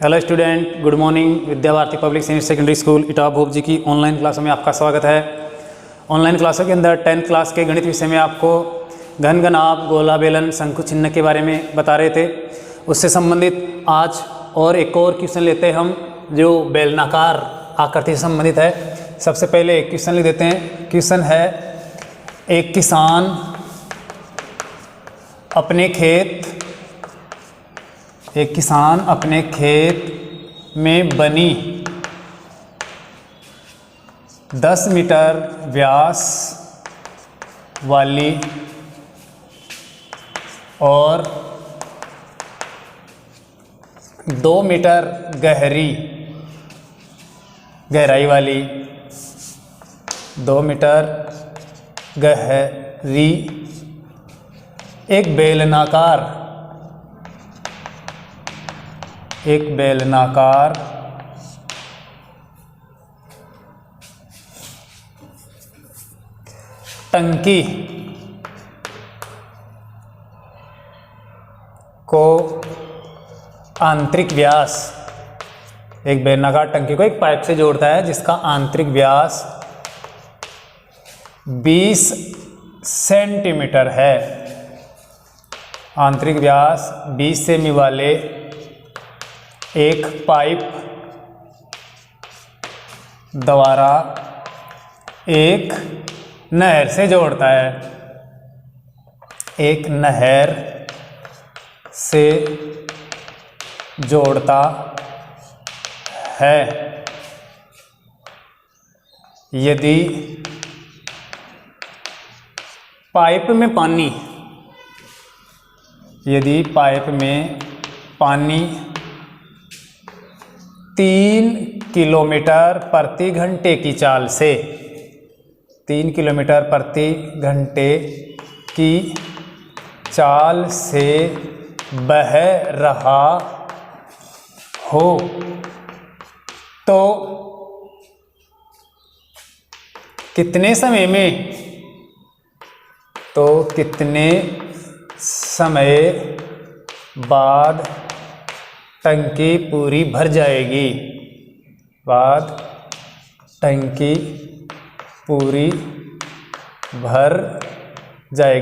Hello student, good morning. Vidya Bharati public senior secondary school Etawah भोप जी की ऑनलाइन क्लासों में आपका स्वागत है। ऑनलाइन क्लासों के अंदर 10th क्लास के गणित विषय में आपको घन घनाभ, गोला बेलन, शंकु चिन्ह के बारे में बता रहे थे। उससे संबंधित आज एक और क्वेश्चन लेते हैं हम, जो बेलनाकार आकृति से संबंधित है। सबसे पहले एक क्वेश्चन लिख देते हैं। क्वेश्चन है, एक किसान अपने खेत में बनी 10 मीटर व्यास वाली और 2 मीटर गहराई वाली 2 मीटर गहरी एक बेलनाकार टंकी को आंतरिक व्यास, एक बेलनाकार टंकी को एक पाइप से जोड़ता है जिसका आंतरिक व्यास 20 सेंटीमीटर है। आंतरिक व्यास 20 सेमी वाले एक पाइप द्वारा एक नहर से जोड़ता है। एक नहर से जोड़ता है। यदि पाइप में पानी 3 किलोमीटर प्रति घंटे की चाल से 3 किलोमीटर प्रति घंटे की चाल से बह रहा हो तो कितने समय बाद टंकी पूरी भर जाएगी।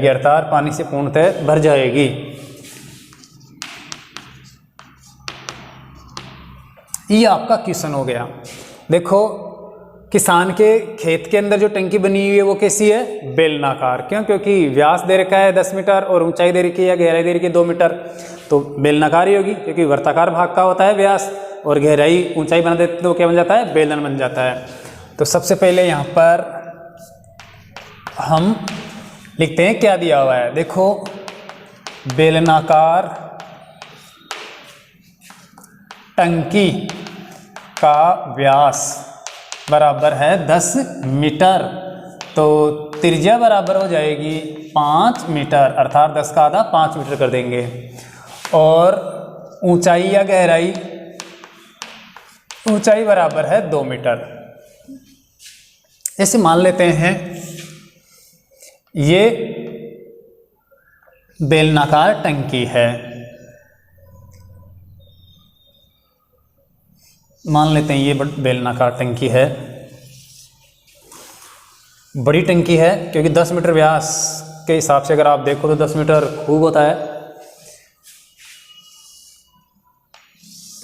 अर्थात पानी से पूर्णतः भर जाएगी। ये आपका क्वेश्चन हो गया। देखो, किसान के खेत के अंदर जो टंकी बनी हुई है वो कैसी है? बेलनाकार। क्यों? क्योंकि व्यास दे रखा है 10 मीटर और ऊंचाई दे रखी है या गहराई दे रखी है 2 मीटर, तो बेलनाकार ही होगी। क्योंकि वर्ताकार भाग का होता है व्यास और गहराई ऊंचाई बना देते तो क्या बन जाता है? बेलन बन जाता है। तो सबसे पहले यहाँ पर हम लिखते हैं क्या दिया हुआ है। देखो, बेलनाकार टंकी का व्यास बराबर है 10 मीटर, तो त्रिज्या बराबर हो जाएगी 5 मीटर, अर्थात 10 का आधा 5 मीटर कर देंगे। और ऊंचाई या गहराई, ऊंचाई बराबर है 2 मीटर। ऐसे मान लेते हैं ये बेलनाकार टंकी है। मान लेते हैं ये बेलनाकार टंकी है, बड़ी टंकी है। क्योंकि 10 मीटर व्यास के हिसाब से अगर आप देखो तो 10 मीटर खूब होता है।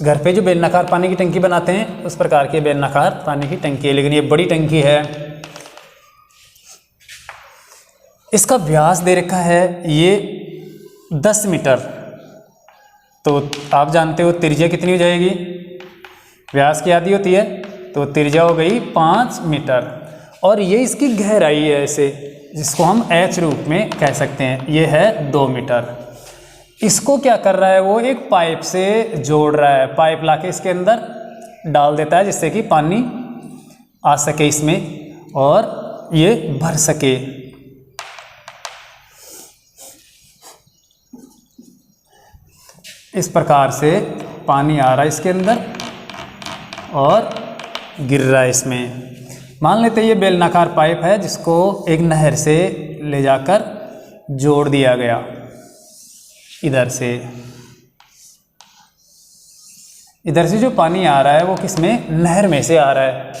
घर पे जो बेलनाकार पानी की टंकी बनाते हैं उस प्रकार की बेलनाकार पानी की टंकी है, लेकिन ये बड़ी टंकी है। इसका व्यास दे रखा है ये 10 मीटर, तो आप जानते हो त्रिज्या कितनी हो जाएगी? व्यास की आधी होती है, तो त्रिज्या हो गई 5 मीटर। और ये इसकी गहराई है, ऐसे जिसको हम h रूप में कह सकते हैं, ये है 2 मीटर। इसको क्या कर रहा है वो? एक पाइप से जोड़ रहा है। पाइप लाके इसके अंदर डाल देता है जिससे कि पानी आ सके इसमें और ये भर सके। इस प्रकार से पानी आ रहा है इसके अंदर और गिर रहा है इसमें। मान लेते हैं ये बेलनाकार पाइप है जिसको एक नहर से ले जाकर जोड़ दिया गया। इधर से इधर से जो पानी आ रहा है वो किसमें, नहर में से आ रहा है।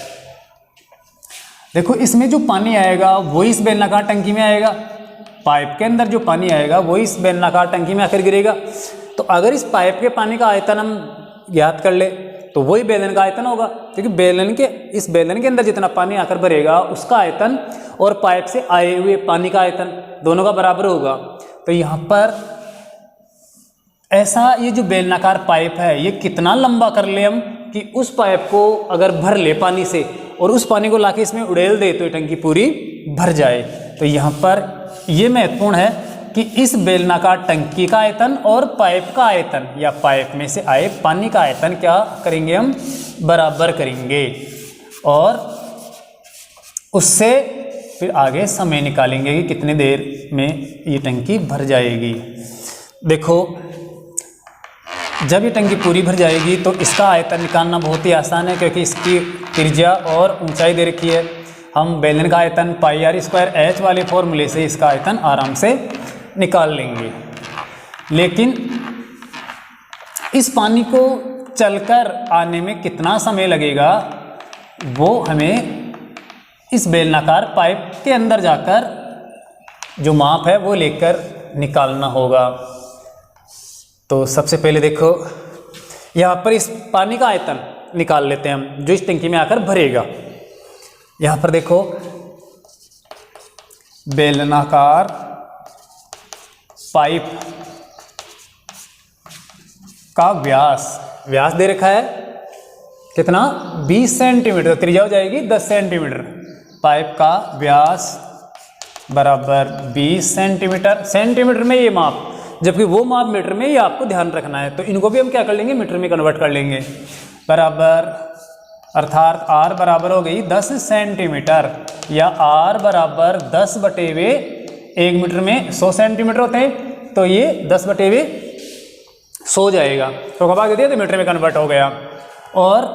देखो इसमें जो पानी आएगा वो इस बेलनाकार टंकी में आएगा, पाइप के अंदर जो पानी आएगा वो इस बेलनाकार टंकी में आकर गिरेगा। तो अगर इस पाइप के पानी का आयतन हम ज्ञात कर ले तो वही बेलन का आयतन होगा, क्योंकि इस बेलन के अंदर जितना पानी आकर भरेगा उसका आयतन और पाइप से आए हुए पानी का आयतन दोनों का बराबर होगा। तो यहाँ पर ऐसा ये जो बेलनाकार पाइप है ये कितना लंबा कर ले हम कि उस पाइप को अगर भर ले पानी से और उस पानी को लाके इसमें उड़ेल दे तो ये टंकी पूरी भर जाए। तो यहाँ पर ये महत्वपूर्ण है कि इस बेलनाकार टंकी का आयतन और पाइप का आयतन या पाइप में से आए पानी का आयतन क्या करेंगे, हम बराबर करेंगे और उससे फिर आगे समय निकालेंगे कि कितने देर में ये टंकी भर जाएगी। देखो जब ये टंकी पूरी भर जाएगी तो इसका आयतन निकालना बहुत ही आसान है, क्योंकि इसकी त्रिज्या और ऊंचाई दे रखी है। हम बेलन का आयतन पाई आर स्क्वायर एच वाले फॉर्मूले से इसका आयतन आराम से निकाल लेंगे। लेकिन इस पानी को चलकर आने में कितना समय लगेगा वो हमें इस बेलनाकार पाइप के अंदर जाकर जो माप है वो लेकर निकालना होगा। तो सबसे पहले देखो यहाँ पर इस पानी का आयतन निकाल लेते हैं हम जो इस टंकी में आकर भरेगा। यहाँ पर देखो बेलनाकार पाइप का व्यास दे रखा है कितना, 20 सेंटीमीटर, त्रिज्या हो जाएगी 10 सेंटीमीटर। पाइप का व्यास बराबर 20 सेंटीमीटर, सेंटीमीटर में ये माप, जबकि वो माप मीटर में ये आपको ध्यान रखना है। तो इनको भी हम क्या कर लेंगे, मीटर में कन्वर्ट कर लेंगे। बराबर अर्थात r बराबर हो गई 10 सेंटीमीटर या r बराबर 10 बटे हुए 1 मीटर में 100 सेंटीमीटर होते हैं, तो ये 10 बटे हुए 100 जाएगा। तो कब आ गया तो मीटर में कन्वर्ट हो गया। और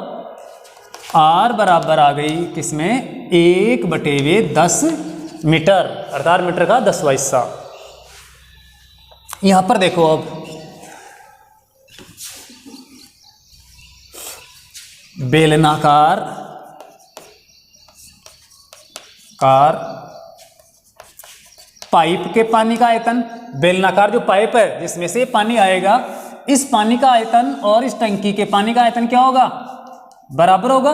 r बराबर आ गई किसमें, 1 बटे हुए 10 मीटर, अर्थात मीटर का 10वां हिस्सा। यहाँ पर देखो अब बेलनाकार पाइप के पानी का आयतन, बेलनाकार जो पाइप है जिसमें से पानी आएगा, इस पानी का आयतन और इस टंकी के पानी का आयतन क्या होगा, बराबर होगा।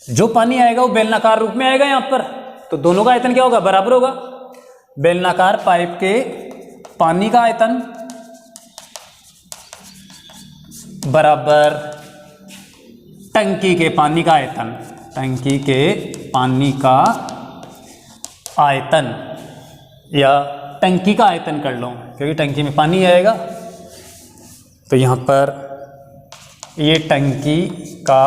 जो पानी आएगा वो बेलनाकार रूप में आएगा यहाँ पर, तो दोनों का आयतन क्या होगा, बराबर होगा। बेलनाकार पाइप के पानी का आयतन बराबर टंकी के पानी का आयतन, टंकी के पानी का आयतन या टंकी का आयतन कर लो, क्योंकि टंकी में पानी आएगा। तो यहाँ पर ये टंकी का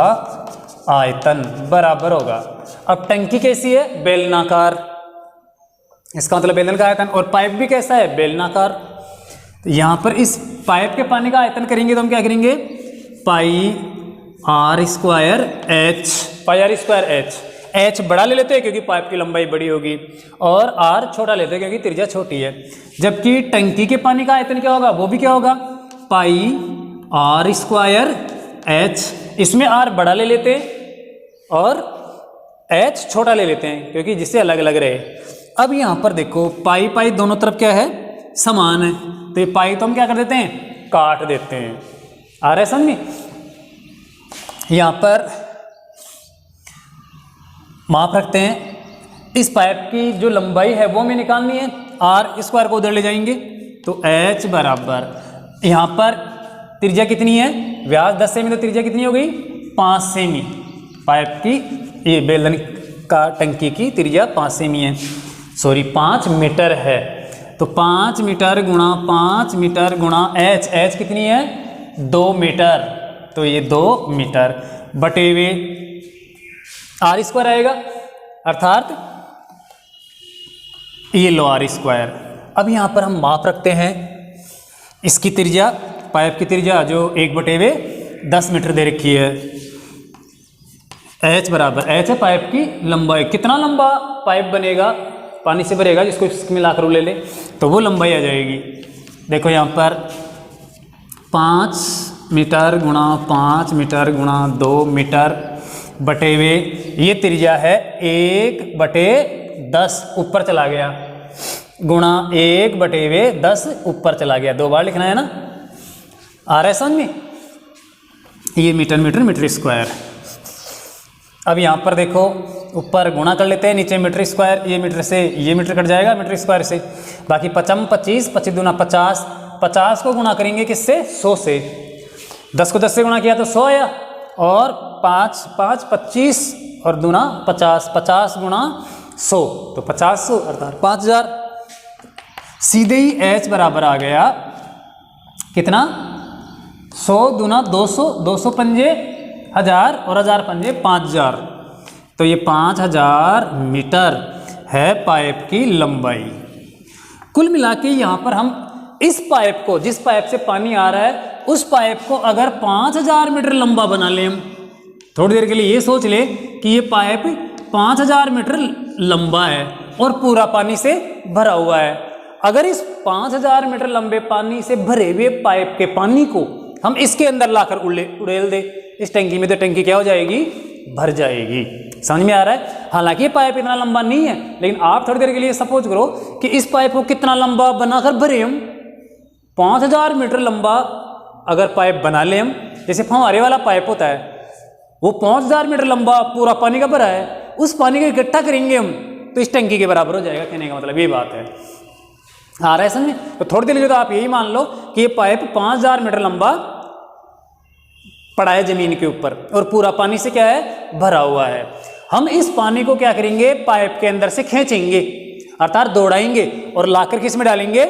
आयतन बराबर होगा। अब टंकी कैसी है, बेलनाकार, इसका मतलब बेलन का आयतन, और पाइप भी कैसा है, बेलनाकार। तो यहाँ पर इस पाइप के पानी का आयतन करेंगे तो हम क्या करेंगे, pi R square H, pi R square H, H बड़ा ले लेते हैं क्योंकि पाइप की लंबाई बड़ी होगी, और आर छोटा लेते हैं क्योंकि त्रिज्या छोटी है। जबकि टंकी के पानी का आयतन क्या होगा, वो भी क्या होगा, पाई आर स्क्वायर एच, इसमें आर बड़ा ले लेते हैं और एच छोटा ले लेते हैं क्योंकि जिससे अलग अलग रहे। अब यहाँ पर देखो पाई पाई दोनों तरफ क्या है, समान है, तो ये पाई तो हम क्या कर देते हैं, काट देते हैं। आ रहा है समझ में। यहाँ पर माप रखते हैं, इस पाइप की जो लंबाई है वो हमें निकालनी है, आर स्क्वायर को उधर ले जाएंगे तो एच बराबर, यहाँ पर त्रिज्या कितनी है, व्यास 10 सेमी, तो त्रिज्या कितनी हो गई, 5 सेमी। पाइप की ये बेलन का टंकी की त्रिज्या 5 सेमी है, सॉरी 5 मीटर है। तो 5 मीटर गुणा 5 मीटर गुणा एच, एच कितनी है, 2 मीटर, तो ये 2 मीटर बटे हुए आर स्क्वायर आएगा, अर्थात ये लो आर स्क्वायर। अब यहाँ पर हम माप रखते हैं, इसकी त्रिज्या, पाइप की त्रिज्या जो 1/10 मीटर दे रखी है, एच बराबर, एच है पाइप की लंबाई, कितना लंबा पाइप बनेगा, पानी से भरेगा, जिसको इसमें मिलाकर ले ले तो वो लंबाई आ जाएगी। देखो यहाँ पर 5 मीटर गुणा 5 मीटर गुणा 2 मीटर बटे हुए, ये त्रिज्या है 1/10 ऊपर चला गया, गुणा 1/10 ऊपर चला गया, 2 बार लिखना है ना, आ रहा है समझ में। ये मीटर मीटर मीटर स्क्वायर। अब यहाँ पर देखो ऊपर गुणा कर लेते हैं, नीचे मीटर स्क्वायर, ये मीटर से ये मीटर कट जाएगा मीटर स्क्वायर से, बाकी 5 25 25 दूना 50, 50 को गुणा करेंगे किससे 100 से, 10 को 10 से गुणा किया तो 100 आया, और 5 5 25 और दूना 50, 50 गुणा 100 तो 50 अर्थात 5000। सीधे ही H बराबर आ गया कितना 100 दूना 200, 200 पंजे 1000 और 1000 पंजे 5000, तो ये 5000 मीटर है पाइप की लंबाई। कुल मिला के यहाँ पर हम इस पाइप को, जिस पाइप से पानी आ रहा है उस पाइप को अगर 5000 मीटर लंबा बना लें हम, थोड़ी देर के लिए ये सोच ले कि ये पाइप 5000 मीटर लंबा है और पूरा पानी से भरा हुआ है। अगर इस 5000 मीटर लंबे पानी से भरे हुए पाइप के पानी को हम इसके अंदर लाकर उड़ेल दे इस टंकी में, तो टंकी क्या हो जाएगी, भर जाएगी। समझ में आ रहा है। हालांकि ये पाइप इतना लंबा नहीं है, लेकिन आप थोड़ी देर के लिए सपोज करो कि इस पाइप को कितना लंबा बनाकर भरे हम, 5000 मीटर लंबा अगर पाइप बना ले हम, जैसे फंवारे वाला पाइप होता है वो 5000 मीटर लंबा पूरा पानी का भरा है, उस पानी को इकट्ठा करेंगे हम तो इस टंकी के बराबर हो जाएगा। कहने का मतलब ये बात है, आ रहा है समझ में। तो थोड़ी देर के लिए तो आप यही मान लो कि ये पाइप 5000 मीटर लंबा पड़ा है जमीन के ऊपर और पूरा पानी से क्या है, भरा हुआ है। हम इस पानी को क्या करेंगे, पाइप के अंदर से खींचेंगे अर्थात दौड़ाएंगे और लाकर किस में डालेंगे,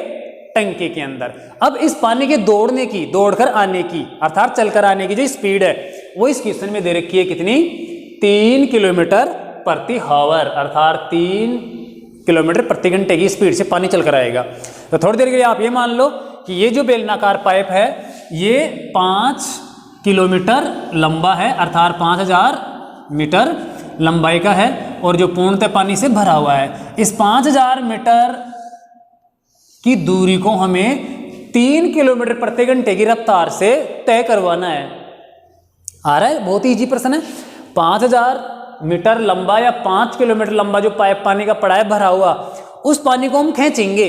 टंकी के अंदर। अब इस पानी के दौड़ने की, दौड़कर आने की अर्थात चलकर आने की जो स्पीड है वो इस क्वेश्चन में दे रखी है कितनी, 3 किलोमीटर प्रति हावर अर्थात 3 किलोमीटर प्रति घंटे की स्पीड से पानी चलकर आएगा। तो थोड़ी देर के लिए आप ये मान लो कि ये जो बेलनाकार पाइप है ये 5 किलोमीटर लंबा है अर्थात 5000 मीटर लंबाई का है और जो पूर्णतः पानी से भरा हुआ है। इस 5000 मीटर की दूरी को हमें 3 किलोमीटर प्रति घंटे की रफ्तार से तय करवाना है। आ रहा है, बहुत ही इजी प्रश्न है। 5000 मीटर लंबा या 5 किलोमीटर लंबा जो पाइप पानी का पड़ा है भरा हुआ, उस पानी को हम खींचेंगे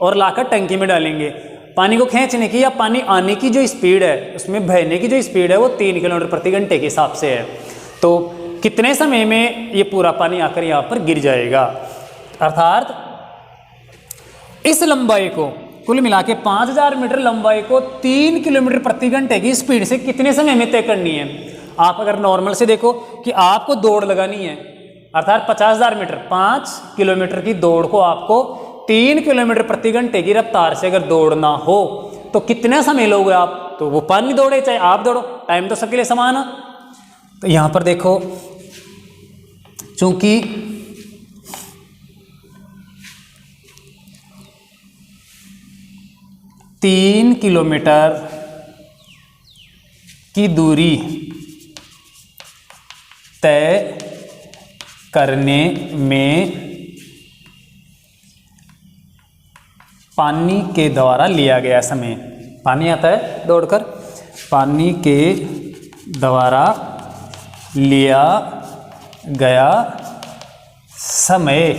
और लाकर टंकी में डालेंगे। पानी को खींचने की या पानी आने की जो स्पीड है, उसमें बहने की जो स्पीड है वो 3 किलोमीटर प्रति घंटे के हिसाब से है। तो कितने समय में ये पूरा पानी आकर यहाँ पर गिर जाएगा, अर्थात इस लंबाई को कुल मिला के 5000 मीटर लंबाई को 3 किलोमीटर प्रति घंटे की स्पीड से कितने समय में तय करनी है। आप अगर नॉर्मल से देखो कि आपको दौड़ लगानी है अर्थात 50000 मीटर, 5 किलोमीटर की दौड़ को आपको 3 किलोमीटर प्रति घंटे की रफ्तार से अगर दौड़ना हो तो कितना समय लोगे आप, तो वो पानी दौड़े चाहे आप दौड़ो, टाइम तो सबके लिए समान है। तो यहाँ पर देखो चूंकि तीन किलोमीटर की दूरी तय करने में पानी के द्वारा लिया गया समय, पानी आता है दौड़कर, पानी के द्वारा लिया गया समय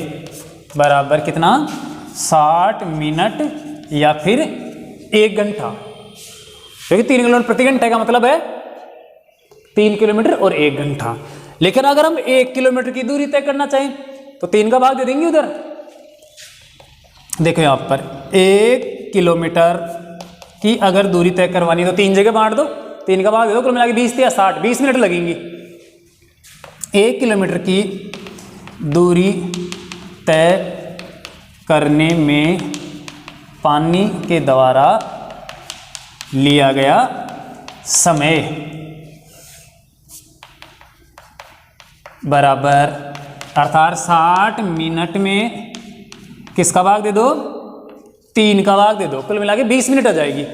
बराबर कितना, 60 मिनट या फिर 1 घंटा, क्योंकि 3 किलोमीटर प्रति घंटे का मतलब है 3 किलोमीटर और 1 घंटा। लेकिन अगर हम 1 किलोमीटर की दूरी तय करना चाहें तो 3 का भाग दे देंगे उधर। देखो यहाँ पर 1 किलोमीटर की अगर दूरी तय करवानी तो 3 जगह बांट दो, 3 का भाग दे दो, कुल मिला के 20 या 60, 20 मिनट लगेंगी। 1 किलोमीटर की दूरी तय करने में पानी के द्वारा लिया गया समय बराबर अर्थात 60 मिनट में किसका भाग दे दो, 3 का भाग दे दो, कुल मिला के 20 मिनट आ जाएगी।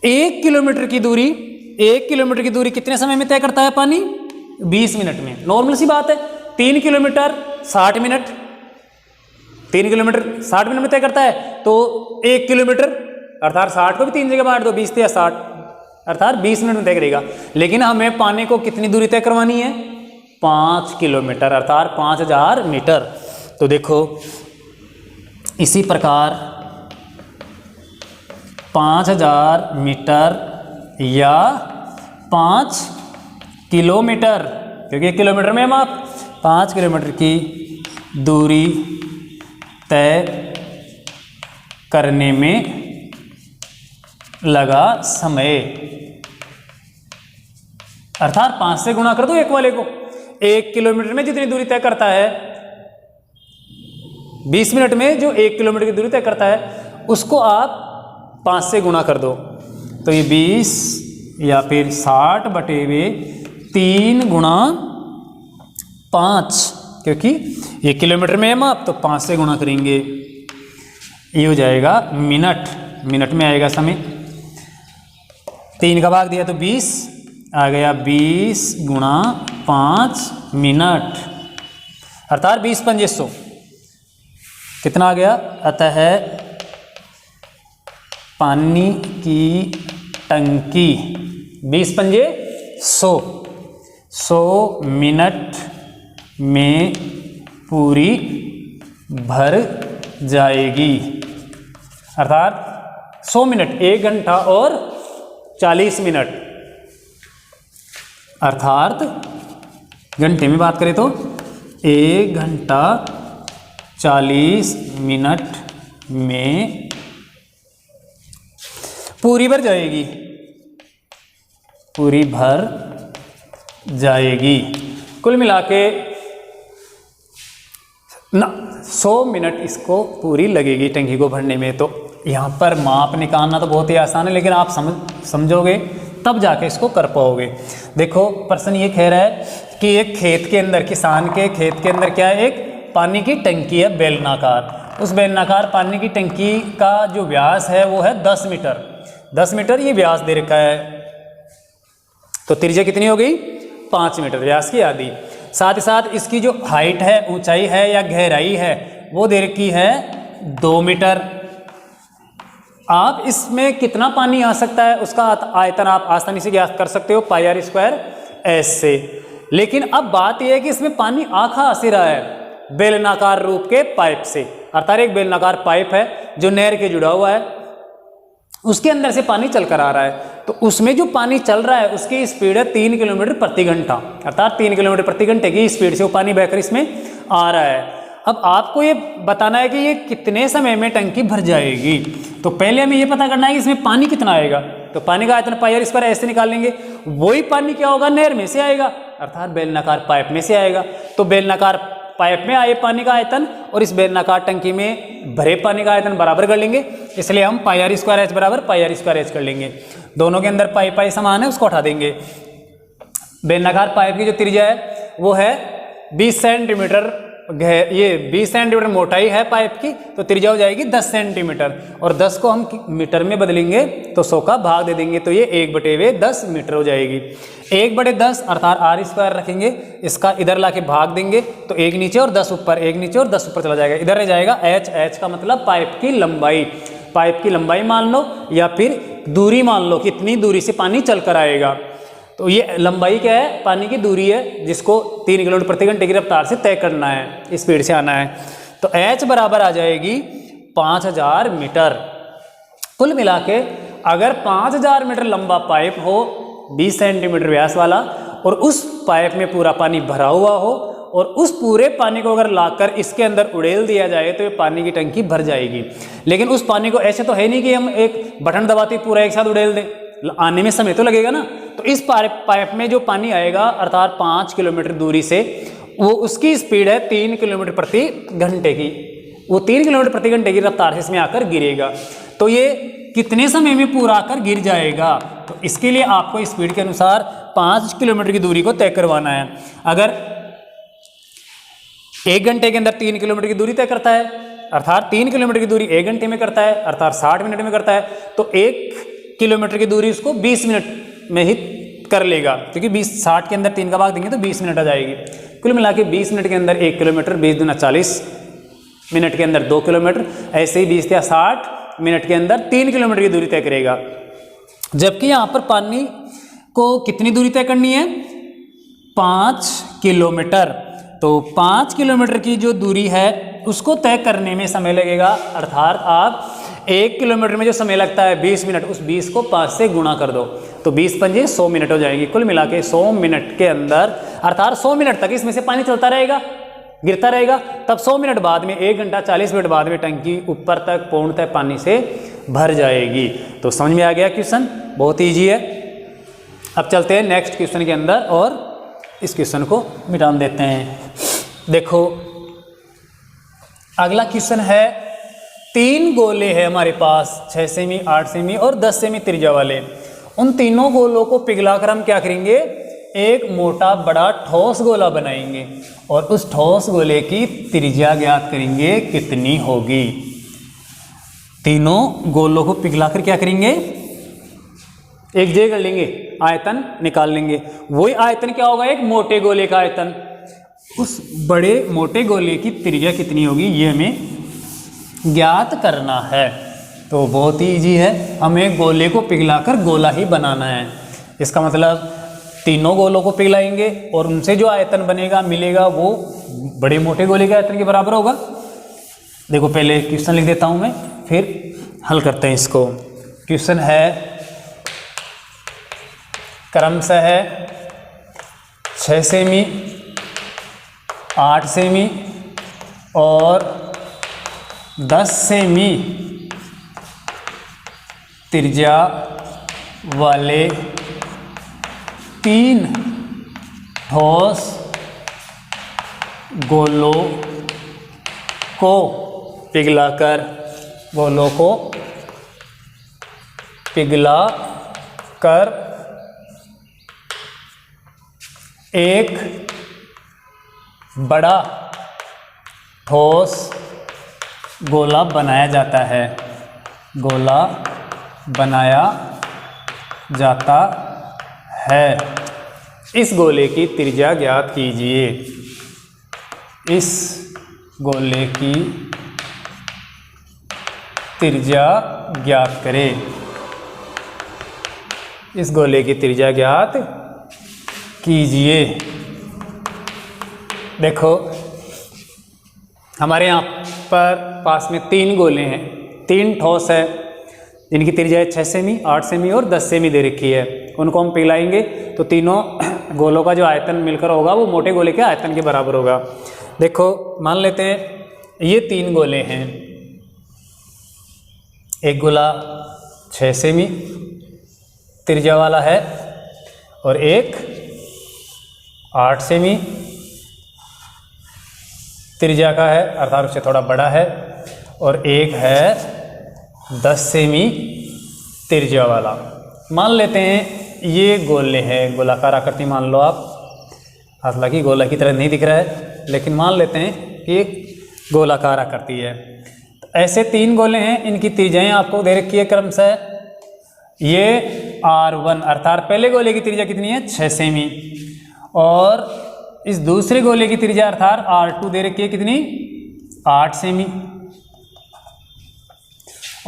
1 किलोमीटर की दूरी, 1 किलोमीटर की दूरी कितने समय में तय करता है पानी, 20 मिनट में। नॉर्मल सी बात है, 3 किलोमीटर 60 मिनट, 3 किलोमीटर 60 मिनट में तय करता है, तो 1 किलोमीटर अर्थात 60 को भी 3 जगह बांट दो, 20 या 60, अर्थात 20 मिनट में तय करेगा। लेकिन हमें पानी को कितनी दूरी तय करवानी है? 5 किलोमीटर अर्थात 5000 मीटर। तो देखो इसी प्रकार 5000 मीटर या 5 किलोमीटर, क्योंकि किलोमीटर में हम आप 5 किलोमीटर की दूरी तय करने में लगा समय, अर्थात 5 से गुणा कर दो एक वाले को। 1 किलोमीटर में जितनी दूरी तय करता है, 20 मिनट में जो 1 किलोमीटर की दूरी तय करता है उसको आप 5 से गुणा कर दो, तो ये 20 या फिर 60/3 गुणा 5, क्योंकि 1 किलोमीटर में हम आप तो 5 से गुणा करेंगे, ये हो जाएगा मिनट। मिनट में आएगा समय, 3 का भाग दिया तो 20 आ गया, 20 गुणा 5 मिनट, अर्थात 20 पंजे 100 कितना आ गया? अतः पानी की टंकी 20 पंजे 100 मिनट में पूरी भर जाएगी, अर्थात 100 मिनट 1 घंटा और 40 मिनट, अर्थात घंटे में बात करें तो 1 घंटा 40 मिनट में पूरी भर जाएगी, पूरी भर जाएगी। कुल मिला के 100 मिनट इसको पूरी लगेगी टंकी को भरने में। तो यहाँ पर माप निकालना तो बहुत ही आसान है, लेकिन आप समझोगे तब जाके इसको कर पाओगे। देखो प्रश्न ये कह रहा है कि एक खेत के अंदर, किसान के खेत के अंदर क्या है? एक पानी की टंकी है बेलनाकार। उस बेलनाकार पानी की टंकी का जो व्यास है वो है 10 मीटर। 10 मीटर ये व्यास दे रखा है, तो त्रिज्या कितनी हो गई? 5 मीटर व्यास की आधी। साथ ही साथ इसकी जो हाइट है, ऊंचाई है या गहराई है, वो दे रखी है 2 मीटर। आप इसमें कितना पानी आ सकता है उसका आयतन आप आसानी से ज्ञात कर सकते हो πr² S से। लेकिन अब बात यह है कि इसमें पानी आ कहाँ से रहा है? बेलनाकार रूप के पाइप से, अर्थात एक बेलनाकार पाइप है जो नहर के जुड़ा हुआ है, उसके अंदर से पानी चलकर आ रहा है। तो उसमें जो पानी चल रहा है उसकी स्पीड है 3 किलोमीटर प्रति घंटा, अर्थात 3 किलोमीटर प्रति घंटे की स्पीड से वो पानी बहकर इसमें आ रहा है। अब आपको ये बताना है कि ये कितने समय में टंकी भर जाएगी। तो पहले हमें ये पता करना है कि इसमें पानी कितना आएगा। तो पानी का आयतन πr² ऐसे निकाल लेंगे। वही पानी क्या होगा? नहर में से आएगा, अर्थात बेलनाकार पाइप में से आएगा। तो बेलनाकार पाइप में आए पानी का आयतन और इस बेलनाकार टंकी में भरे पानी का आयतन बराबर कर लेंगे, इसलिए हम πr² बराबर πr² कर लेंगे। दोनों के अंदर पाई समान है, उसको हटा देंगे। बेलनाकार पाइप की जो त्रिज्या है वो है 20 सेंटीमीटर, ये 20 सेंटीमीटर मोटाई है पाइप की, तो त्रिज्या हो जाएगी 10 सेंटीमीटर। और 10 को हम मीटर में बदलेंगे तो 100 का भाग दे देंगे, तो ये 1/10 मीटर हो जाएगी। 1/10 अर्थात r² रखेंगे, इसका इधर लाके भाग देंगे तो 1 नीचे और 10 ऊपर, 1 नीचे और 10 ऊपर चला जाएगा। इधर रह जाएगा h का मतलब पाइप की लंबाई। पाइप की लंबाई मान लो या फिर दूरी मान लो, कितनी दूरी से पानी चल कर आएगा। तो ये लंबाई क्या है? पानी की दूरी है, जिसको 3 किलोमीटर प्रति घंटे की रफ्तार से तय करना है, स्पीड से आना है। तो h बराबर आ जाएगी 5000 मीटर। कुल मिला के अगर 5000 मीटर लंबा पाइप हो 20 सेंटीमीटर व्यास वाला और उस पाइप में पूरा पानी भरा हुआ हो और उस पूरे पानी को अगर लाकर इसके अंदर उड़ेल दिया जाए तो ये पानी की टंकी भर जाएगी। लेकिन उस पानी को ऐसे तो है नहीं कि हम एक बटन दबाते पूरा एक साथ उड़ेल दें, आने में समय तो लगेगा ना। तो इस पाइप में जो पानी आएगा अर्थात 5 किलोमीटर दूरी से, वो उसकी स्पीड है 3 किलोमीटर प्रति घंटे की। वो 3 किलोमीटर प्रति घंटे की रफ्तार से इसमें आकर गिरेगा। तो ये कितने समय में पूरा आकर गिर जाएगा? तो इसके लिए आपको स्पीड के अनुसार 5 किलोमीटर की दूरी को तय करवाना है। अगर 1 घंटे के अंदर 3 किलोमीटर की दूरी तय करता है, अर्थात 3 किलोमीटर की दूरी 1 घंटे में करता है, अर्थात 60 मिनट में करता है, तो 1 किलोमीटर की दूरी उसको 20 मिनट में ही कर लेगा, क्योंकि 60 के अंदर 3 का भाग देंगे तो 20 मिनट आ जाएगी। कुल मिला के 20 मिनट के अंदर 1 किलोमीटर, 20 दूना 40 मिनट के अंदर 2 किलोमीटर, ऐसे ही 20 या 60 मिनट के अंदर 3 किलोमीटर की दूरी तय करेगा। जबकि यहाँ पर पानी को कितनी दूरी तय करनी है, 5 किलोमीटर। तो 5 किलोमीटर की जो दूरी है उसको तय करने में समय लगेगा, अर्थात आप 1 किलोमीटर में जो समय लगता है 20 मिनट, उस 20 को 5 से गुणा कर दो तो 20 पंजे 100 मिनट हो जाएगी। कुल मिला के 100 मिनट के अंदर, अर्थात 100 मिनट तक इसमें से पानी चलता रहेगा, गिरता रहेगा। तब 100 मिनट बाद में, 1 घंटा 40 मिनट बाद में टंकी ऊपर तक पूर्णतः पानी से भर जाएगी। तो समझ में आ गया क्वेश्चन, बहुत ईजी है। अब चलते हैं नेक्स्ट क्वेश्चन के अंदर और इस क्वेश्चन को मिटा देते हैं। देखो अगला क्वेश्चन है, 3 गोले हैं हमारे पास, 6 सेमी, 8 सेमी और 10 सेमी त्रिज्या वाले। उन तीनों गोलों को पिघलाकर हम क्या करेंगे, एक मोटा बड़ा ठोस गोला बनाएंगे और उस ठोस गोले की त्रिज्या ज्ञात करेंगे कितनी होगी। तीनों गोलों को पिघलाकर क्या करेंगे, एक जगह कर लेंगे, आयतन निकाल लेंगे। वही आयतन क्या होगा, एक मोटे गोले का आयतन। उस बड़े मोटे गोले की त्रिज्या कितनी होगी ये हमें ज्ञात करना है। तो बहुत ही ईजी है, हमें गोले को पिघलाकर गोला ही बनाना है। इसका मतलब तीनों गोलों को पिघलाएंगे और उनसे जो आयतन बनेगा मिलेगा वो बड़े मोटे गोले के आयतन के बराबर होगा। देखो पहले क्वेश्चन लिख देता हूं मैं, फिर हल करते हैं इसको। क्वेश्चन है क्रमशः 6 सेमी, 8 सेमी और 10 सेमी त्रिज्या वाले 3 ठोस गोलों को पिघलाकर एक बड़ा ठोस गोला बनाया जाता है, इस गोले की त्रिज्या ज्ञात कीजिए। इस गोले की त्रिज्या ज्ञात करें। इस गोले की त्रिज्या ज्ञात कीजिए। देखो हमारे यहाँ पर पास में 3 गोले हैं, 3 ठोस है जिनकी त्रिज्या 6 सेमी, 8 सेमी और 10 सेमी दे रखी है। उनको हम पिघलाएंगे तो तीनों गोलों का जो आयतन मिलकर होगा वो मोटे गोले के आयतन के बराबर होगा। देखो मान लेते हैं ये 3 गोले हैं, एक गोला 6 सेमी त्रिज्या वाला है और एक 8 सेमी त्रिज्या का है, अर्थात उससे थोड़ा बड़ा है, और एक है 10 सेमी त्रिज्या वाला। मान लेते हैं ये गोले हैं, गोलाकार आकृति मान लो आप, हालांकि गोला की तरह नहीं दिख रहा है लेकिन मान लेते हैं कि गोलाकार आकृति है। तो ऐसे 3 गोले हैं, इनकी त्रिज्याएं आपको दे रखी है क्रमशः। ये R1 अर्थात पहले गोले की त्रिज्या कितनी है 6 सेमी और इस दूसरे गोले की त्रिज्या अर्थात R2 दे रखी है कितनी 8 सेमी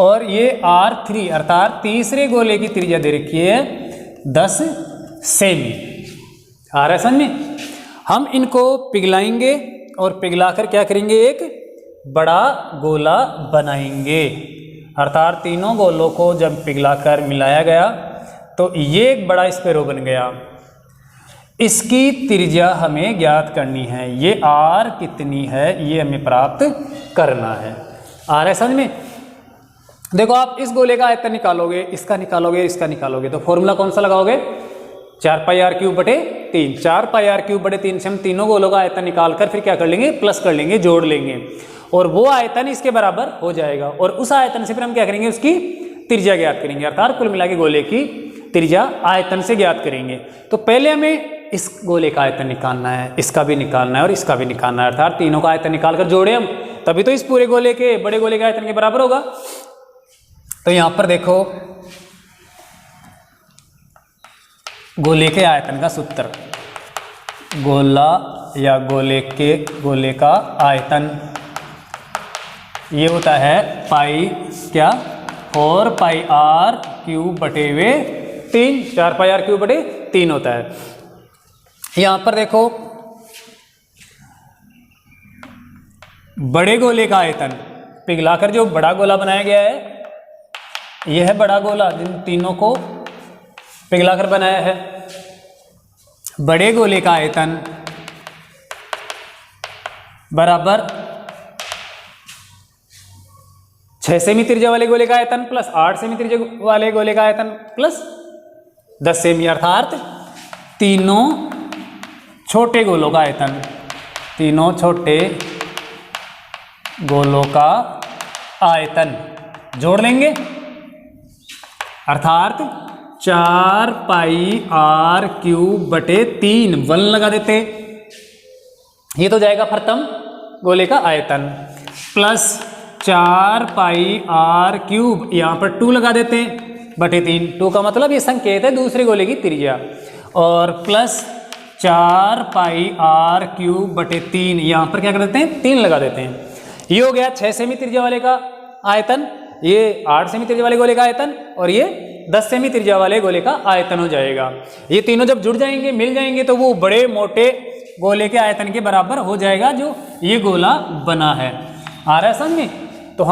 और ये R3 अर्थात तीसरे गोले की त्रिज्या दे रखी है 10 सेमी। आ रहा है समझ में? हम इनको पिघलाएंगे और पिघलाकर क्या करेंगे, एक बड़ा गोला बनाएंगे। अर्थात तीनों गोलों को जब पिघलाकर मिलाया गया तो ये एक बड़ा स्फेरो बन गया। इसकी त्रिज्या हमें ज्ञात करनी है, ये R कितनी है ये हमें प्राप्त करना है। आ रहा है समझ में? देखो आप इस गोले का आयतन निकालोगे, इसका निकालोगे, इसका निकालोगे तो फॉर्मूला कौन सा लगाओगे 4πr³/3। 4πr³/3 से हम तीनों गोलों का आयतन निकालकर फिर क्या कर लेंगे, प्लस कर लेंगे, जोड़ लेंगे और वो आयतन इसके बराबर हो जाएगा और उस आयतन से फिर हम क्या करेंगे, उसकी त्रिज्या ज्ञात करेंगे। अर्थात कुल मिला के गोले की त्रिज्या आयतन से ज्ञात करेंगे। तो पहले हमें इस गोले का आयतन निकालना है, इसका भी निकालना है और इसका भी निकालना है। अर्थात तीनों का आयतन निकालकर जोड़े हम, तभी तो इस पूरे गोले के, बड़े गोले के आयतन के बराबर होगा। तो यहां पर देखो गोले के आयतन का सूत्र, गोला या गोले का आयतन ये होता है पाई क्या 4πr² क्यूब बटे हुए 3, 4 पाई आर क्यूब बटे 3 होता है। यहां पर देखो बड़े गोले का आयतन पिघलाकर जो बड़ा गोला बनाया गया है, यह है बड़ा गोला जिन तीनों को पिघलाकर बनाया है। बड़े गोले का आयतन बराबर 6 सेमी त्रिज्या वाले गोले का आयतन प्लस 8 सेमी त्रिज्या वाले गोले का आयतन प्लस 10 सेमी, अर्थात तीनों छोटे गोलों का आयतन, तीनों छोटे गोलों का आयतन जोड़ लेंगे, अर्थात 4 पाई आर क्यूब बटे 3 1 लगा देते, ये तो जाएगा प्रथम गोले का आयतन, प्लस 4 पाई आर क्यूब यहाँ पर 2 लगा देते हैं बटे 3, 2 का मतलब ये संकेत है दूसरे गोले की त्रिज्या, और प्लस 4 पाई आर क्यूब बटे 3 यहाँ पर क्या कर देते हैं 3 लगा देते हैं। ये हो गया 6 सेमी त्रिज्या वाले का आयतन, ये 8 सेमी त्रिज्या वाले गोले का आयतन, और ये 10 सेमी त्रिज्या वाले गोले का आयतन हो जाएगा। ये तीनों जब जुड़ जाएंगे, मिल जाएंगे, तो वो बड़े मोटे गोले के आयतन के बराबर हो जाएगा जो ये गोला बना है। आ रहा है समझ में? तो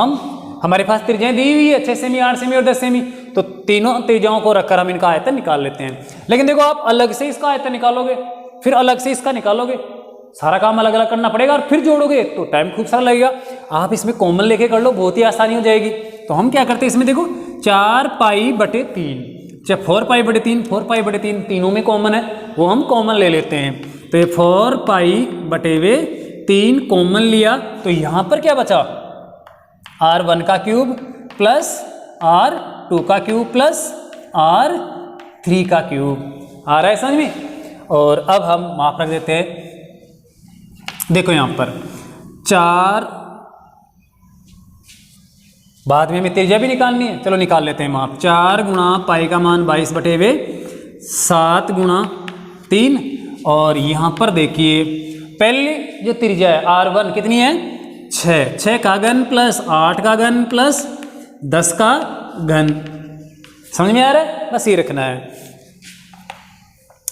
हमारे पास त्रिज्याएं दी हुई है 6 सेमी, 8 सेमी और 10 सेमी, तो तीनों त्रिज्याओं को रखकर हम इनका आयतन निकाल लेते हैं। लेकिन देखो आप अलग से इसका आयतन निकालोगे, फिर अलग से इसका निकालोगे, सारा काम अलग अलग करना पड़ेगा, और फिर जोड़ोगे तो टाइम खूब सारा लगेगा। आप इसमें कॉमन लेके कर लो, बहुत ही आसानी हो जाएगी। तो हम क्या करते हैं इसमें, देखो 4 पाई बटे 3, चाहे 4 पाई बटे 3, 4 पाई बटे 3 तीनों में कॉमन है, वो हम कॉमन ले लेते हैं। तो ये 4 पाई बटे हुए 3 कॉमन लिया, तो यहाँ पर क्या बचा, R1 का क्यूब प्लस R2 का क्यूब प्लस R3 का क्यूब। आ रहा है समझ में? और अब हम माप रख देते हैं, देखो यहाँ पर 4, बाद में हमें त्रिज्या भी निकालनी है, चलो निकाल लेते हैं माप। 4 गुणा पाई का मान 22 बटे हुए 7 गुणा 3, और यहाँ पर देखिए पहली जो त्रिज्या है R1 कितनी है 6, 6 का घन प्लस 8 का घन प्लस 10 का घन। समझ में आ रहा है? बस ये रखना है।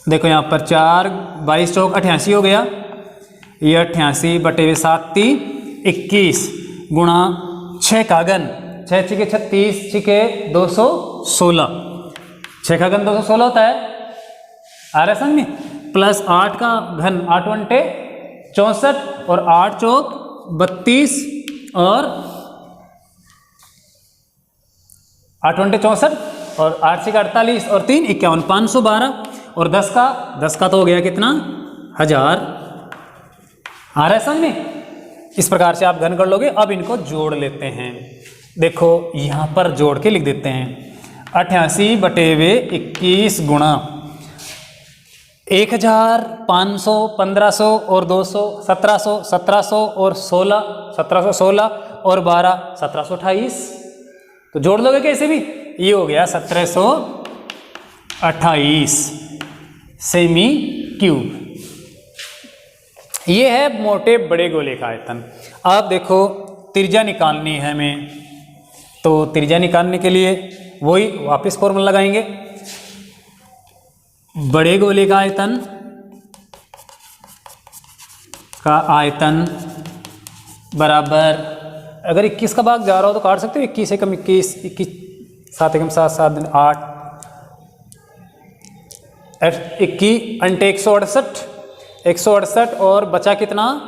देखो यहाँ पर 4 22 चौक 88 हो गया, ये 88 बटे हुए 7 3 21 गुणा 6 का घन, 6 छिके 36 छिके 216, 6 का घन 216 होता है। आ रहा है समझ में? प्लस 8 का घन 8 घंटे 64 और 8 चौक 32 और 8 घंटे 64 और 8 छिके 48 और 3 51 512, और 10 का तो हो गया कितना 1000। आ रहा है समझ में? इस प्रकार से आप घन कर लोगे। अब इनको जोड़ लेते हैं, देखो यहाँ पर जोड़ के लिख देते हैं 88 बटे हुए 21 गुणा 1000 500 1500 और 200 1700 1700 और 16 1716 और 12 1728। तो जोड़ लोगे कैसे भी, ये हो गया 1728 सेमी क्यूब। ये है मोटे बड़े गोले का आयतन। अब देखो त्रिज्या निकालनी है हमें, तो त्रिज्या निकालने के लिए वही वापस फॉर्मूला लगाएंगे। बड़े गोले का आयतन बराबर, अगर 21 का भाग जा रहा हो तो काट सकते हो, 21 एकम 21, 21 7 एकम 7 7 8 21 अंटे 168 168 और बचा कितना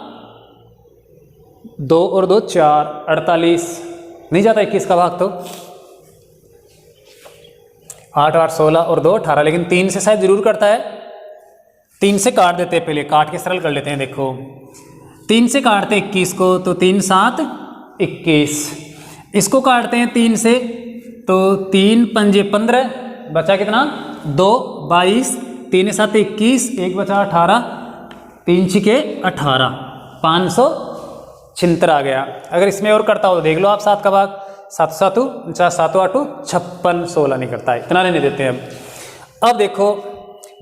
2 और 2 4 48, नहीं जाता 21 का भाग तो 8 8 16 और 2 18, लेकिन 3 से शायद जरूर करता है। 3 से काट देते हैं, पहले काट के सरल कर लेते हैं। देखो 3 से काटते हैं 21 को, तो 3 7 21, इसको काटते हैं 3 से, तो 3 पंजे 15, बचा कितना 2 22, 3 7 21, 1 बचा 18, 3 छिके 18, 576 आ गया। अगर इसमें और करता हो तो देख लो आप 7 का भाग, 7 7 7 8 56, 16 नहीं करता है, इतना लेने देते हैं। अब देखो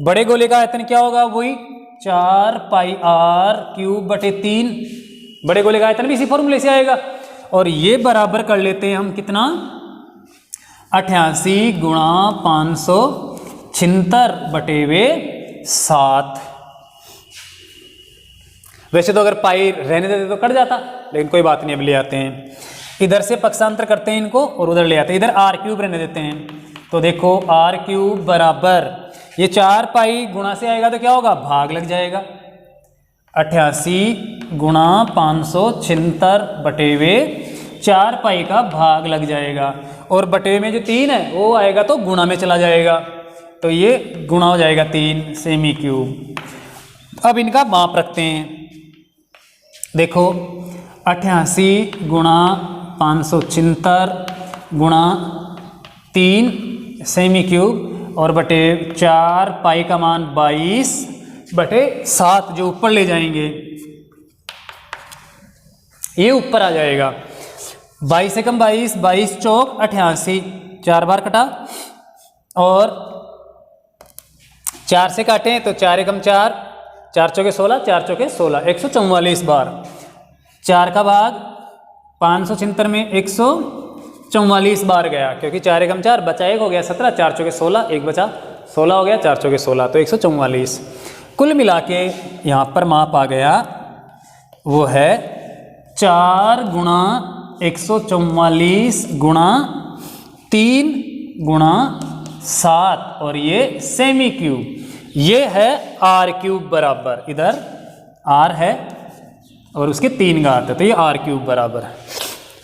बड़े गोले का आयतन क्या होगा, वही 4 पाई आर क्यूब बटे 3, बड़े गोले का आयतन भी इसी फॉर्मूले से आएगा। और ये बराबर कर लेते हैं हम कितना 88 गुणा 576/7। वैसे तो अगर पाई रहने देते तो कट जाता, लेकिन कोई बात नहीं, अब ले आते हैं। इधर से पक्षांतर करते हैं इनको और उधर ले आते हैं। इधर r³ रहने देते हैं। तो देखो r³ बराबर, ये 4 पाई गुणा से आएगा तो क्या होगा, भाग लग जाएगा। 88 गुणा 576/4 पाई का भाग लग जाएगा, और बटे में जो 3 है वो आएगा तो गुणा में चला जाएगा, तो ये गुणा हो जाएगा 3 सेमी क्यूब। अब इनका माप रखते हैं। देखो 88 गुणा 576 गुणा 3 सेमी क्यूब और बटे 4 पाई का मान 22/7 जो ऊपर ले जाएंगे, ये ऊपर आ जाएगा। 22 से कम 22, 22 चौक 88, 4 बार कटा, और 4 से काटें तो 4 एकम 4, 4 चौके 16, 4 चौके 16, 144 बार। 4 का भाग 576 में 144 बार गया, क्योंकि 4 एकम 4 बचा 1 हो गया 17, 4 चौके 16, 1 बचा 16 हो गया, 4 चौके 16, तो 144। कुल मिला के यहाँ पर माप आ गया, वो है 4 गुणा 144 गुणा 3 गुणा 7, और ये सेमी क्यूब, ये है r³ बराबर, इधर r है और उसके 3 घात है, तो ये r³ बराबर,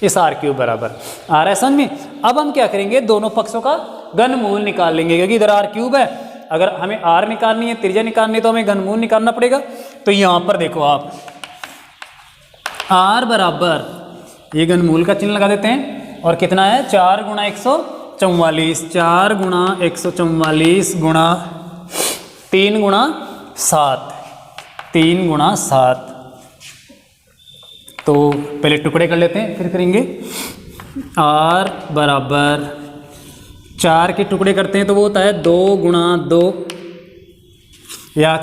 इस r³ बराबर r है समझ में। अब हम क्या करेंगे, दोनों पक्षों का घनमूल निकाल लेंगे, क्योंकि इधर r³ है, अगर हमें r निकालनी है, त्रिज्या निकालनी है, तो हमें घनमूल निकालना पड़ेगा। तो यहाँ पर देखो आप r बराबर, ये घनमूल का चिन्ह लगा देते हैं, और कितना है 4 गुणा 144, 4 गुणा 144 गुणा 3 गुणा 7, 3 गुणा 7। तो पहले टुकड़े कर लेते हैं, फिर करेंगे। r बराबर 4 के टुकड़े करते हैं तो वो होता है 2 गुणा 2, या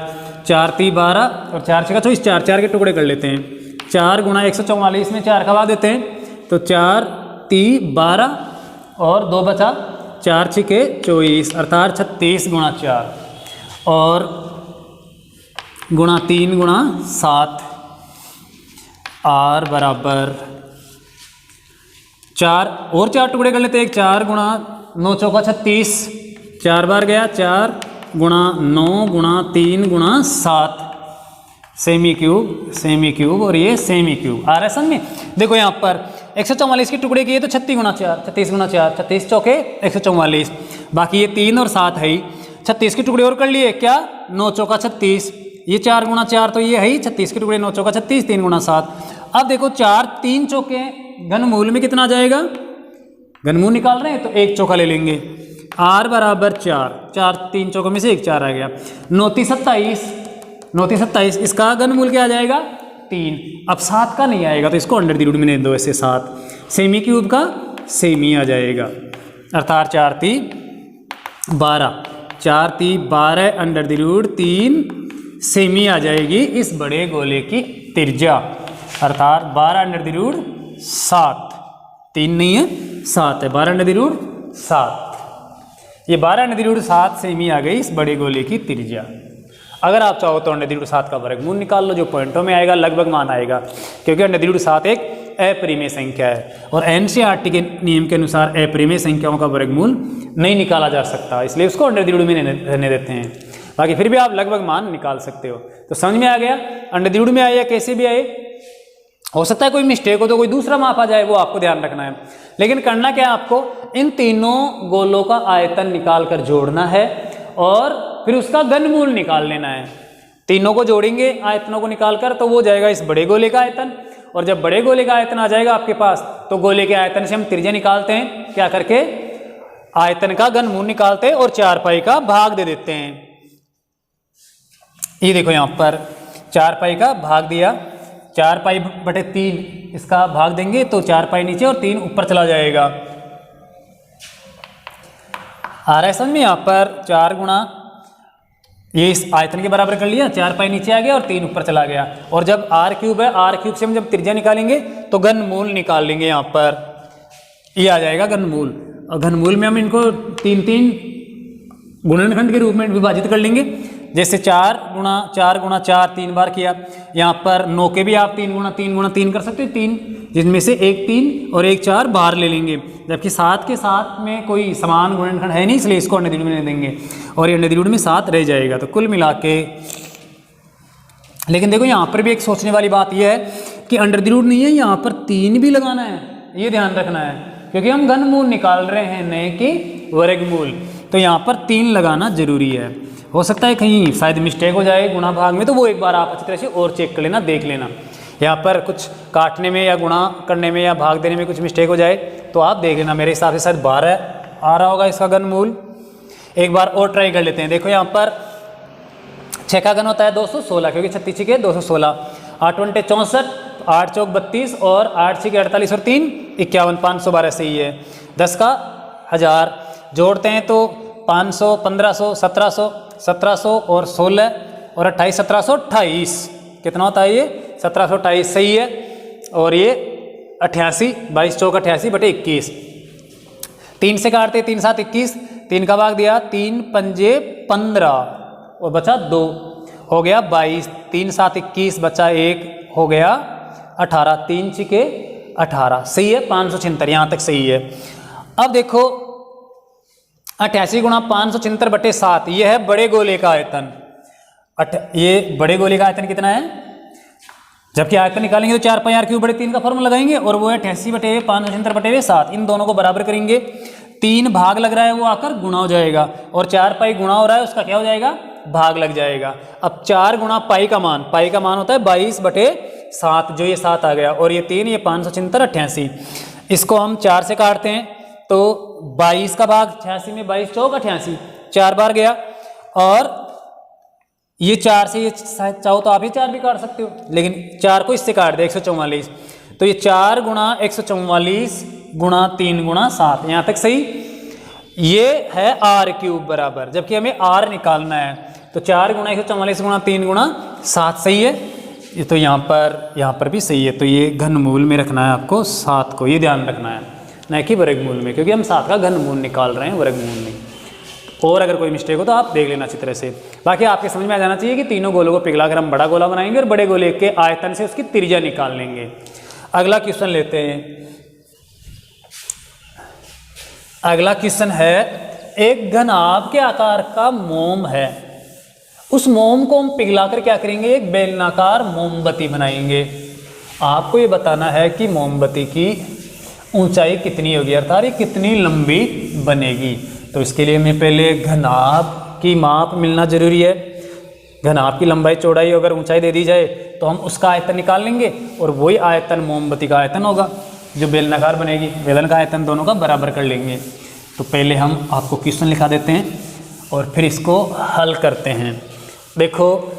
4 3 12 और 4 6 24, 4 4 के टुकड़े कर लेते हैं। 4 गुणा 144 में 4 का भाग देते हैं, तो 4 3 12 और 2 बचा, 4 6 24, अर्थात 36 गुणा 4 और गुणा 3 गुणा 7। r बराबर 4 और 4 टुकड़े कर लेते हैं। 4 गुणा 9 चौका 36, 4 बार गया, 4 गुणा 9 गुणा 3 गुणा 7, सेमी क्यूब और ये सेमी क्यूब आ रहा है समझ में। देखो यहाँ पर 144 के टुकड़े किए तो 36 गुणा 4, 36 गुणा 4, 36 चौके 144, बाकी ये 3 और 7 है ही। 36 के टुकड़े और कर लिए, क्या 9 चौका 36, ये 4 गुणा 4 तो ये है ही 36 के टुकड़े, 9 चौका 36, 3 गुणा 7। अब देखो 4 3 चौके घनमूल में कितना आ जाएगा, घनमूल निकाल रहे हैं तो 1 चौका ले लेंगे। r बराबर 4, 4 3 चौकों में से 1 4 आ गया, 9 3 27, 9 3 27, इसका घनमूल क्या आ जाएगा 3। अब 7 का नहीं आएगा तो इसको अंडर द रूट में दे दो, ऐसे 7। सेमी क्यूब का सेमी आ जाएगा, अर्थात 4 3 12, 4 3 12 अंडर द रूट 3 सेमी आ जाएगी इस बड़े गोले की त्रिज्या, अर्थात 12 अंडर द रूट 7, 3 नहीं है 7 है, 12 अंडर द रूट 7। ये 12 अंडर द रूट 7 सेमी आ गई इस बड़े गोले की त्रिज्या। अगर आप चाहो तो अंडर द रूट 7 का वर्गमूल निकाल लो, जो पॉइंटों में आएगा लगभग मान आएगा, क्योंकि अंडर द रूट 7 एक अपरिमेय संख्या है और एनसीईआरटी के नियम के अनुसार अपरिमेय संख्याओं का वर्गमूल नहीं निकाला जा सकता, इसलिए उसको अंडर द रूट में रहने देते हैं। बाकी फिर भी आप लगभग मान निकाल सकते हो। तो समझ में आ गया, अंडर द रूट में आए या कैसे भी आए, हो सकता है कोई मिस्टेक हो तो कोई दूसरा माप आ जाए, वो आपको ध्यान रखना है। लेकिन करना क्या है, आपको इन तीनों गोलों का आयतन निकाल कर जोड़ना है और फिर उसका घनमूल निकाल लेना है। तीनों को जोड़ेंगे आयतनों को निकालकर तो वो जाएगा इस बड़े गोले का आयतन, और जब बड़े गोले का आयतन आ जाएगा आपके पास तो गोले के आयतन से हम त्रिज्या निकालते हैं, क्या करके आयतन का घनमूल निकालते हैं और 4 पाई का भाग दे देते हैं। ये देखो यहाँ पर 4 पाई का भाग दिया, 4 पाई बटे 3 इसका भाग देंगे तो 4 पाई नीचे और 3 ऊपर चला जाएगा। आ रहा है समझ में, यहाँ पर 4 गुणा ये इस आयतन के बराबर कर लिया, 4 पाई नीचे आ गया और 3 ऊपर चला गया। और जब r क्यूब है, r क्यूब से हम जब त्रिज्या निकालेंगे तो घनमूल निकाल लेंगे, यहाँ पर ये आ जाएगा घनमूल। घनमूल में हम इनको 3-3 गुणनखंड के रूप में विभाजित कर लेंगे। जैसे 4 गुणा 4 3 बार किया, यहाँ पर 9 के भी आप 3 गुणा 3 कर सकते हो, 3 जिनमें से एक 3 और एक 4 बाहर ले लेंगे, जबकि 7 के साथ में कोई समान गुणनखंड है नहीं, इसलिए इसको अंडर में ले देंगे और ये अंडर में 7 रह जाएगा। तो कुल मिला के, लेकिन देखो यहाँ पर भी एक सोचने वाली बात यह है कि अंडर नहीं है, यहाँ पर 3 भी लगाना है, ये ध्यान रखना है, क्योंकि हम घनमूल निकाल रहे हैं न कि वर्गमूल, तो यहाँ पर 3 लगाना जरूरी है। हो सकता है कहीं शायद मिस्टेक हो जाए गुणा भाग में, तो वो एक बार आप अच्छी तरह से और चेक कर लेना, देख लेना। यहाँ पर कुछ काटने में या गुणा करने में या भाग देने में कुछ मिस्टेक हो जाए तो आप देख लेना। मेरे हिसाब से शायद 12 आ रहा होगा इसका घनमूल। एक बार और ट्राई कर लेते हैं। देखो यहाँ पर 6 का घन होता है 216, क्योंकि 36 के 216, 8 × 64, 8 × 32 और 8 × 48 और 3 51, 512 सही है। 10 का 1000 जोड़ते हैं तो 500, 1500, 1700, 1700 और 16 और 28, 1728, कितना होता है ये 1728 सही है। और ये 88, 22 चौक 88 बटे 21, 3 से काटते 3 7 21, 3 का भाग दिया 3 पंजे 15 और बचा 2, हो गया 22, 3 7 21 बचा 1, हो गया 18, 3 छिके 18 सही है। 576 यहाँ तक सही है। अब देखो 88 गुणा 576 बटे 7, ये है बड़े गोले का आयतन। ये बड़े गोले का आयतन कितना है, जबकि आयतन निकालेंगे तो 4 पाई r क्यूब बटे 3 का फॉर्मूला लगाएंगे और वो है 88 बटे 576 बटे 7, इन दोनों को बराबर करेंगे। 3 भाग लग रहा है वो आकर गुणा हो जाएगा और 4 पाई गुणा हो रहा है उसका क्या हो जाएगा, भाग लग जाएगा। अब 4 गुणा पाई का मान होता है 22 बटे 7, जो ये 7 आ गया, और ये 3, ये 576 88, इसको हम 4 से काटते हैं तो 22 का भाग 86 में 22 चौक 88, 4 बार गया, और ये 4 से ये चाहो तो आप ही 4 भी काट सकते हो, लेकिन 4 को इससे काट दे 144, तो ये 4 गुणा 144 गुणा 3 गुणा 7, यहाँ तक सही। ये है r क्यूब बराबर, जबकि हमें r निकालना है, तो 4 गुणा 144 गुणा 3 गुणा 7 सही है। ये तो यहाँ पर भी सही है। तो ये घनमूल में रखना है आपको 7 को, ये ध्यान रखना है, न कि वर्गमूल में, क्योंकि हम 7 का घनमूल निकाल रहे हैं, वर्गमूल नहीं। और अगर कोई मिस्टेक हो तो आप देख लेना अच्छी तरह से। बाकी आपके समझ में आ जाना चाहिए कि तीनों गोलों को पिघलाकर हम बड़ा गोला बनाएंगे और बड़े गोले के आयतन से उसकी त्रिज्या निकाल लेंगे। अगला क्वेश्चन लेते हैं। अगला क्वेश्चन है, एक घनाभ के आकार का मोम है, उस मोम को हम पिघलाकर क्या करेंगे, एक बेलनाकार मोमबत्ती बनाएंगे। आपको ये बताना है कि मोमबत्ती की ऊंचाई कितनी होगी, अर्थात ये कितनी लंबी बनेगी। तो इसके लिए हमें पहले घनाभ की माप मिलना जरूरी है। घनाभ की लंबाई चौड़ाई अगर ऊंचाई दे दी जाए तो हम उसका आयतन निकाल लेंगे, और वही आयतन मोमबत्ती का आयतन होगा जो बेलनाकार बनेगी। बेलन का आयतन दोनों का बराबर कर लेंगे। तो पहले हम आपको क्वेश्चन लिखा देते हैं और फिर इसको हल करते हैं। देखो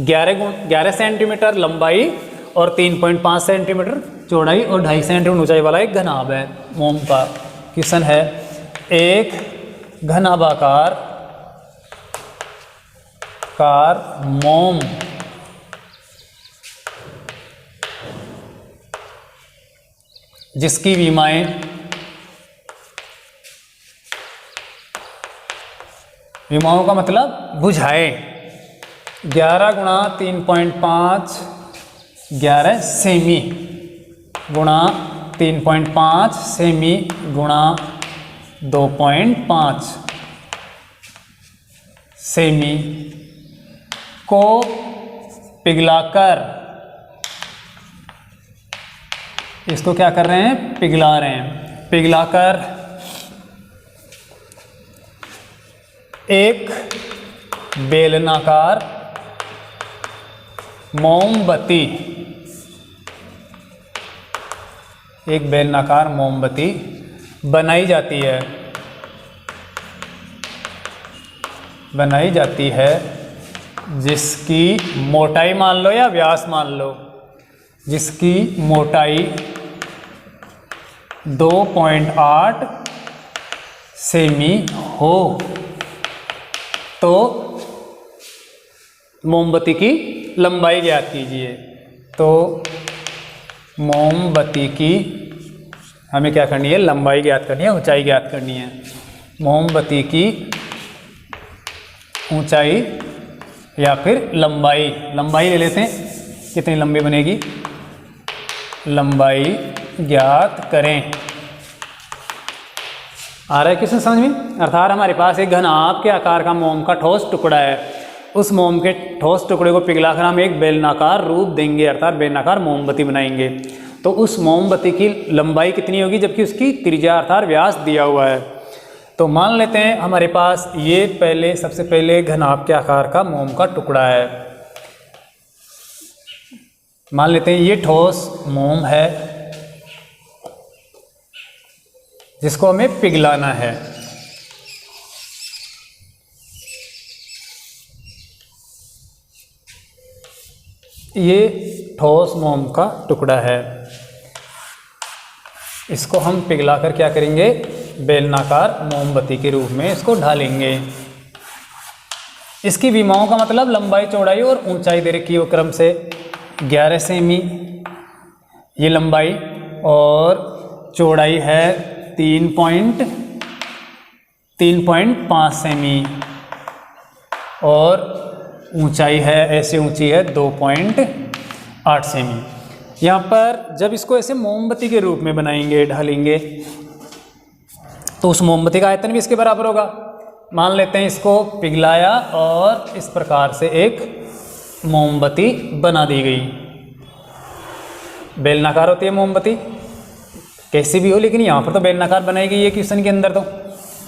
11 सेंटीमीटर लंबाई और 3.5 सेंटीमीटर चौड़ाई और 2.5 सेंटीमीटर ऊंचाई वाला एक घनाभ है मोम का। क्वेश्चन है, एक घनाभाकार मोम जिसकी विमाएं विमाओं का मतलब बुझाएं 11 गुणा 3.5 11 सेमी गुणा 3.5 सेमी गुणा 2.5 सेमी को पिघलाकर, इसको क्या कर रहे हैं, पिघला रहे हैं, पिघलाकर एक बेलनाकार मोमबत्ती, एक बेलनाकार मोमबत्ती बनाई जाती है जिसकी मोटाई मान लो या व्यास मान लो, जिसकी मोटाई 2.8 सेमी हो। तो मोमबत्ती की लंबाई ज्ञात कीजिए। तो मोमबत्ती की हमें क्या करनी है, लंबाई ज्ञात करनी है, ऊंचाई ज्ञात करनी है। मोमबत्ती की ऊंचाई या फिर लंबाई, लंबाई ले लेते हैं, कितनी लंबी बनेगी, लंबाई ज्ञात करें। आ रहा है क्वेश्चन समझ में? अर्थात हमारे पास एक घनाभ के आकार का मोम का ठोस टुकड़ा है, उस मोम के ठोस टुकड़े को पिघलाकर हम एक बेलनाकार रूप देंगे, अर्थात बेलनाकार मोमबत्ती बनाएंगे। तो उस मोमबत्ती की लंबाई कितनी होगी, जबकि उसकी त्रिज्या अर्थात व्यास दिया हुआ है। तो मान लेते हैं हमारे पास ये सबसे पहले घनाभ के आकार का मोम का टुकड़ा है। मान लेते हैं ये ठोस मोम है जिसको हमें पिघलाना है। ये ठोस मोम का टुकड़ा है, इसको हम पिघलाकर क्या करेंगे, बेलनाकार मोमबत्ती के रूप में इसको ढालेंगे। इसकी विमाओं का मतलब लंबाई, चौड़ाई और ऊंचाई दे रखी है, वो क्रम से 11 सेमी ये लंबाई, और चौड़ाई है 3.5 सेमी, और ऊंचाई है, ऐसे ऊंची है 2.8 सेमी। यहाँ पर जब इसको ऐसे मोमबत्ती के रूप में बनाएंगे, ढालेंगे, तो उस मोमबत्ती का आयतन भी इसके बराबर होगा। मान लेते हैं इसको पिघलाया और इस प्रकार से एक मोमबत्ती बना दी गई। बेलनाकार होती है मोमबत्ती, कैसी भी हो, लेकिन यहाँ पर तो बेलनाकार बनाई गई है क्वेश्चन के अंदर।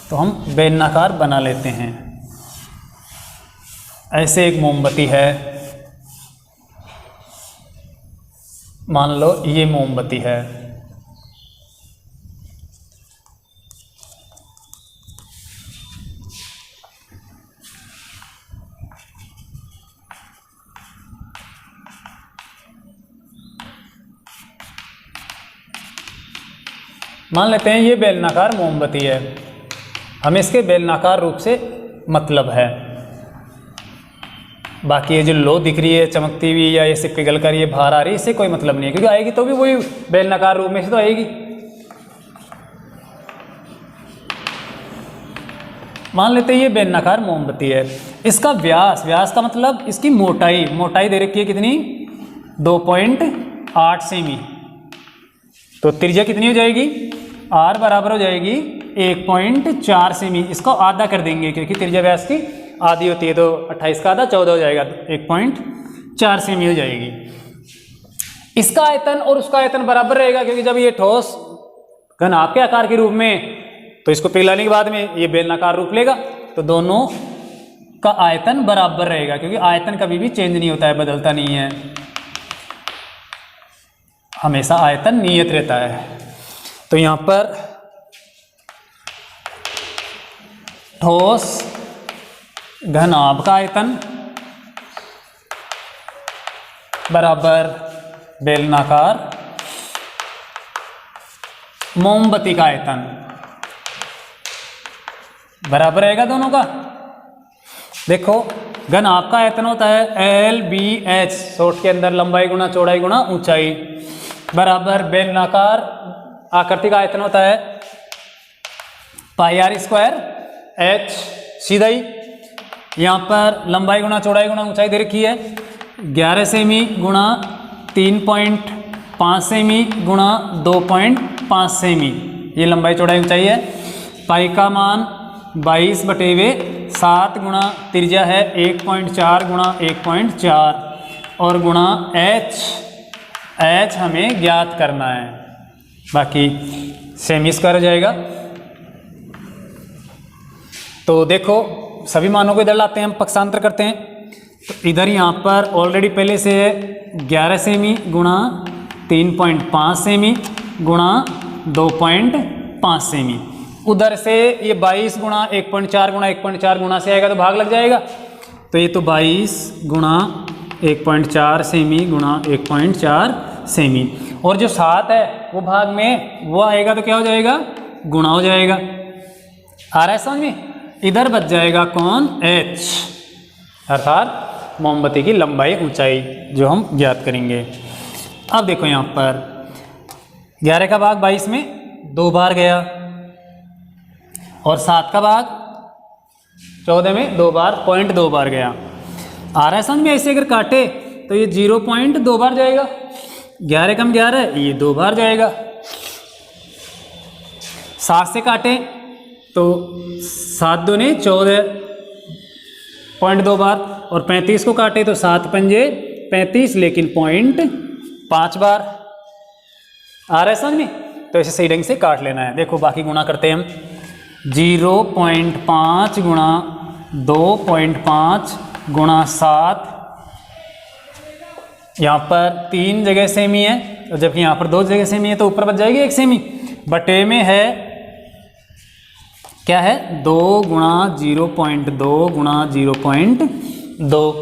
तो हम बेलनाकार बना लेते हैं। ऐसे एक मोमबत्ती है, मान लो ये मोमबत्ती है। मान लेते हैं ये बेलनाकार मोमबत्ती है, हमें इसके बेलनाकार रूप से मतलब है। बाकी ये जो लो दिख रही है चमकती हुई या ऐसे पिघल कर ये बाहर आ रही है, इससे कोई मतलब नहीं है, क्योंकि आएगी तो भी वही बेलनाकार रूप में से तो आएगी। मान लेते हैं ये बेलनाकार मोमबत्ती है, इसका व्यास, व्यास का मतलब इसकी मोटाई, मोटाई दे रखी है कितनी, 2.8 सेमी। तो त्रिज्या कितनी हो जाएगी, r बराबर हो जाएगी 1.4 सेमी। इसको आधा कर देंगे क्योंकि त्रिज्या व्यास की आधी होती है, तो 28 का आधा 14 हो जाएगा, 1.4 सेमी हो जाएगी। इसका आयतन और उसका आयतन बराबर रहेगा, क्योंकि जब ये ठोस घनाभ के आकार के रूप में, तो इसको पिघलाने के बाद में ये बेलनाकार रूप लेगा, तो दोनों का आयतन बराबर रहेगा, क्योंकि आयतन कभी भी चेंज नहीं होता है, बदलता नहीं है, हमेशा आयतन नियत रहता है। तो यहाँ पर ठोस घनाभ का आयतन बराबर बेलनाकार मोमबत्ती का आयतन बराबर रहेगा दोनों का। देखो घनाभ का आयतन होता है LBH, शॉर्ट के अंदर लंबाई गुना चौड़ाई गुना ऊंचाई, बराबर बेलनाकार आकृति का आयतन होता है πr स्क्वायर h, सीधा ही। यहाँ पर लंबाई गुना चौड़ाई गुना ऊंचाई दे रखी है 11 सेमी गुणा 3.5 सेमी गुणा 2.5 सेमी, ये लंबाई चौड़ाई ऊंचाई है। पाई का मान 22/7 गुणा त्रिज्या है 1.4 गुणा 1.4 और गुणा h हमें ज्ञात करना है, बाकी सेमी स्क्वायर हो जाएगा। तो देखो सभी मानों को इधर लाते हैं, हम पक्षांतर करते हैं। तो इधर यहाँ पर ऑलरेडी पहले से है 11 सेमी गुणा 3.5 सेमी गुणा 2.5 सेमी, उधर से ये 22 गुणा 1.4 गुणा 1.4 गुणा से आएगा तो भाग लग जाएगा। तो ये तो 22 गुणा 1.4 सेमी गुणा 1.4 सेमी, और जो 7 है वो भाग में वो आएगा तो क्या हो जाएगा, गुणा हो जाएगा। आ रहा है समझ में? इधर बच जाएगा कौन, h, अर्थात मोमबत्ती की लंबाई ऊंचाई जो हम ज्ञात करेंगे। अब देखो यहाँ पर 11 का भाग 22 में 2 बार गया और 7 का भाग 14 में 2 बार, 0.2 बार गया। आ रहा है समझ में? ऐसे अगर काटे तो ये 0.2 बार जाएगा, 11 कम 11 ये 2 बार जाएगा। 7 से काटे तो 7 दूने 14.2 बार और 35 को काटे तो 7 पंजे 35 लेकिन 0.5 बार। आ रहा है समझ में? तो ऐसे सही ढंग से काट लेना है। देखो बाकी गुणा करते हैं हम। 0.5 गुणा 2.5 गुणा 7, यहाँ पर 3 जगह सेम ही है और जबकि यहाँ पर 2 जगह सेम ही है तो ऊपर बच जाएगी 1 सेमी। बटे में है क्या है 2 गुणा 0.2 गुणा 0.2,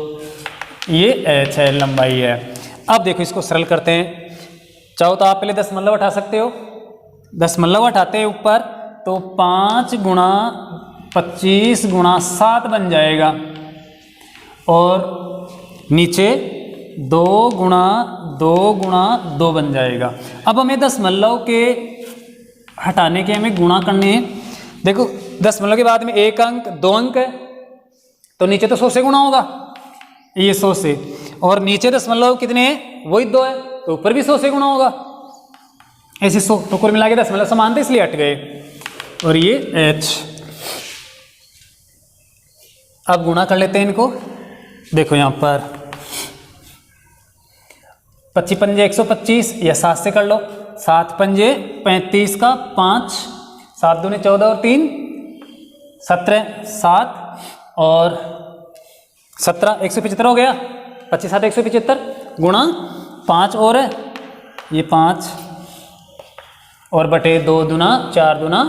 ये h है, लंबाई है। अब देखो इसको सरल करते हैं। चाहो तो आप पहले दशमलव उठा सकते हो, दशमलव उठाते हैं ऊपर तो 5 गुणा 25 गुणा 7 बन जाएगा और नीचे 2 गुणा 2 गुणा 2 बन जाएगा। अब हमें दशमलव के हटाने के हमें गुणा करने हैं। देखो दशमलव के बाद में 1 अंक 2 अंक है तो नीचे तो 100 से गुणा होगा, ये 100 से, और नीचे दशमलव कितने हैं वही 2 है तो ऊपर भी 100 से गुणा होगा, ऐसे 100। तो कुल मिला के दशमलव समान थे इसलिए हट गए और ये h। अब गुणा कर लेते हैं इनको। देखो यहाँ पर 25 पंजे 125 या 7 से कर लो, 7 पंजे 35 का 5, 7 दूने 14 और 3 17, 7 और 17 175 हो गया। 25 7 175 गुणा 5 और है ये 5 और बटे 2 दूना 4 दूना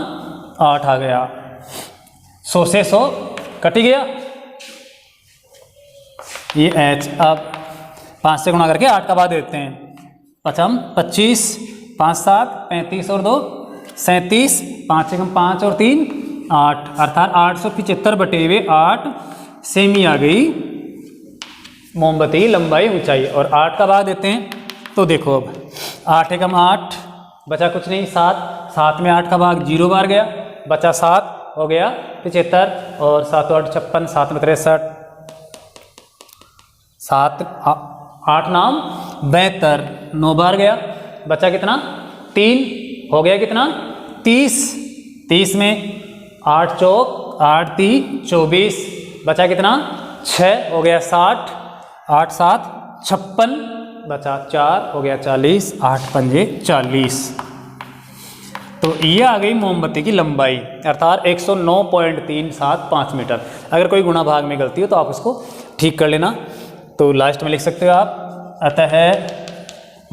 8 आ गया। 100 से 100 कट ही गया ये h। अब 5 से गुणा करके 8 का भाग देते हैं। 25 5 7 35 और 2 37, 5 से कम 5 और 3 8 अर्थात 875 बटे हुए 8 सेमी आ गई मोमबत्ती लंबाई ऊंचाई। और 8 का भाग देते हैं तो देखो अब 8 एकम 8 बचा कुछ नहीं 7, 7 में 8 का भाग 0 बार गया, बचा 7 हो गया 75 और 7 8 56, 7 में 63, 7 8 नाम 72 9 बार गया, बचा कितना 3 हो गया कितना 30, 30 में 8 चौक 8 3 24, बचा कितना 6 हो गया 60, 8 7 56, बचा 4 हो गया 40, 8 पंजे 40। तो ये आ गई मोमबत्ती की लंबाई अर्थात 109.375 मीटर। अगर कोई गुणा भाग में गलती हो तो आप उसको ठीक कर लेना। तो लास्ट में लिख सकते हो आप, अतः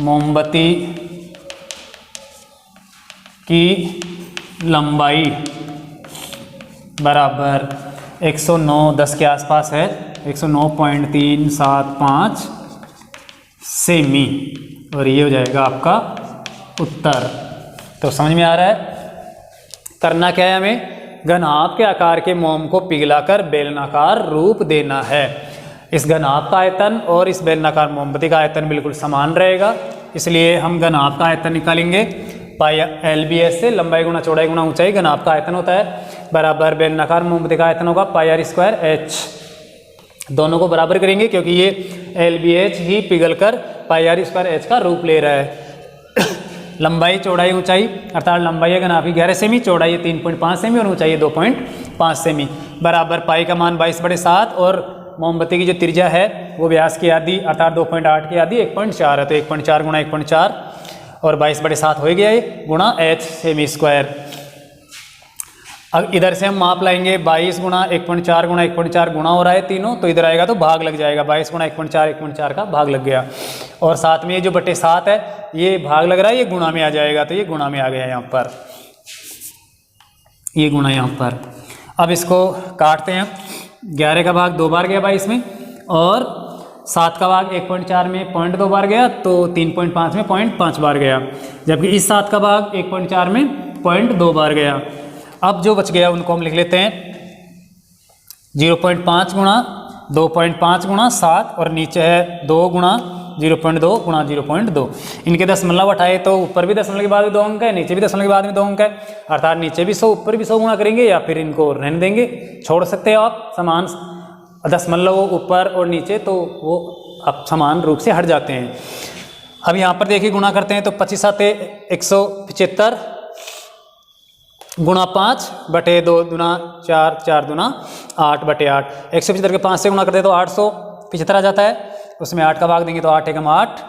मोमबत्ती की लंबाई बराबर 109 10 के आसपास है 109.375 सेमी और ये हो जाएगा आपका उत्तर। तो समझ में आ रहा है? करना क्या है हमें घनाभ के आकार के मोम को पिघलाकर बेलनाकार रूप देना है। इस घनाभ का आयतन और इस बेलनाकार मोमबत्ती का आयतन बिल्कुल समान रहेगा, इसलिए हम घनाभ का आयतन निकालेंगे। पाई LBS से लंबाई गुणा चौड़ाई गुणा ऊंचाई घनाभ का आयतन होता है बराबर बेलनाकार मोमबत्ती का आयतन होगा पाई r स्क्वायर h। दोनों को बराबर करेंगे क्योंकि ये LBH ही पिघलकर पाई r स्क्वायर h का रूप ले रहा है। लंबाई चौड़ाई ऊंचाई अर्थात लंबाई है घनाभ की 11 सेमी, चौड़ाई है 3.5 सेमी और ऊंचाई है 2.5 सेमी बराबर पाई का मान 22/7 और मोमबत्ती की जो त्रिज्या है वो व्यास की आधी अर्थात 2.8 की आधी 1.4 है तो 1.4 गुणा 1.4 और 22/7 हो गया ये गुणा h सेमी स्क्वायर। अब इधर से हम माप लाएंगे 22 गुणा 1.4 गुणा 1.4 गुणा हो रहा है तीनों, तो इधर आएगा तो भाग लग जाएगा 22 गुणा 1.4 1.4 का भाग लग गया और साथ में ये जो बटे 7 है ये भाग लग रहा है ये गुणा में आ जाएगा तो ये गुणा में आ गया यहाँ पर, ये गुणा यहाँ पर। अब इसको काटते हैं। 11 का भाग 2 बार गया 22 में और 7 का भाग 1.4 में 0.2 बार गया तो 3.5 में 0.5 बार गया, जबकि इस 7 का भाग 1.4 में 0.2 बार गया। अब जो बच गया उनको हम लिख लेते हैं 0.5 गुणा 2.5 गुणा 7 और नीचे है 2 गुणा 0.2 गुणा 0.2। इनके दशमलव हटाए तो ऊपर भी दशमलव के बाद भी 2 अंक है, नीचे भी दशमलव के बाद में 2 अंक है, अर्थात नीचे भी 100 ऊपर भी 100 गुणा करेंगे या फिर इनको रहने देंगे, छोड़ सकते हो आप। समान दशमलव ऊपर और नीचे तो वो अब समान रूप से हट जाते हैं। अब यहाँ पर देखिए गुणा करते हैं तो 25 आते 175 गुणा 5 बटे 2 दुना 4 4 दुना 8 बटे 8। 175 के 5 से गुणा करते हैं तो 875 आ जाता है, उसमें 8 का भाग देंगे तो 8 एकम 8,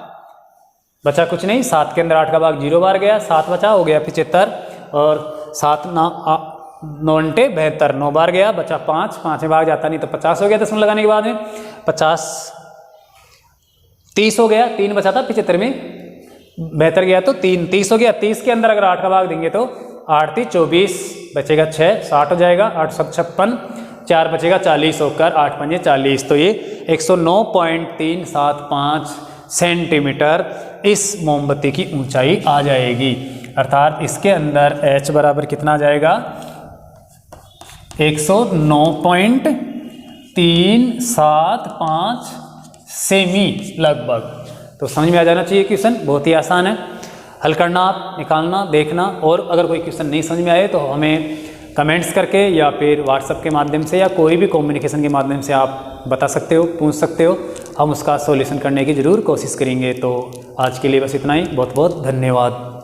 बचा कुछ नहीं। 7 के अंदर 8 का भाग 0 बार गया, 7 बचा, हो गया 75, और 7 9 72, 9 बार गया, बचा 5, 5 में भाग जाता नहीं तो 50 हो गया दशमलव लगाने के बाद में। 50 30 हो गया, 3 बचा था 75 में, 72 गया तो 3 30 हो गया। 30 के अंदर अगर 8 का भाग देंगे तो 8 3 24, बचेगा 6, 60 हो जाएगा, 8 7 56, 4 बचेगा 40 होकर 8 5 40। तो ये 109.375 सेंटीमीटर इस मोमबत्ती की ऊंचाई आ जाएगी, अर्थात इसके अंदर h बराबर कितना आ जाएगा 109.375 सेमी लगभग। तो समझ में आ जाना चाहिए क्वेश्चन, बहुत ही आसान है हल करना, आप निकालना, देखना। और अगर कोई क्वेश्चन नहीं समझ में आए तो हमें कमेंट्स करके या फिर व्हाट्सएप के माध्यम से या कोई भी कम्युनिकेशन के माध्यम से आप बता सकते हो, पूछ सकते हो, हम उसका सॉल्यूशन करने की ज़रूर कोशिश करेंगे। तो आज के लिए बस इतना ही, बहुत बहुत धन्यवाद।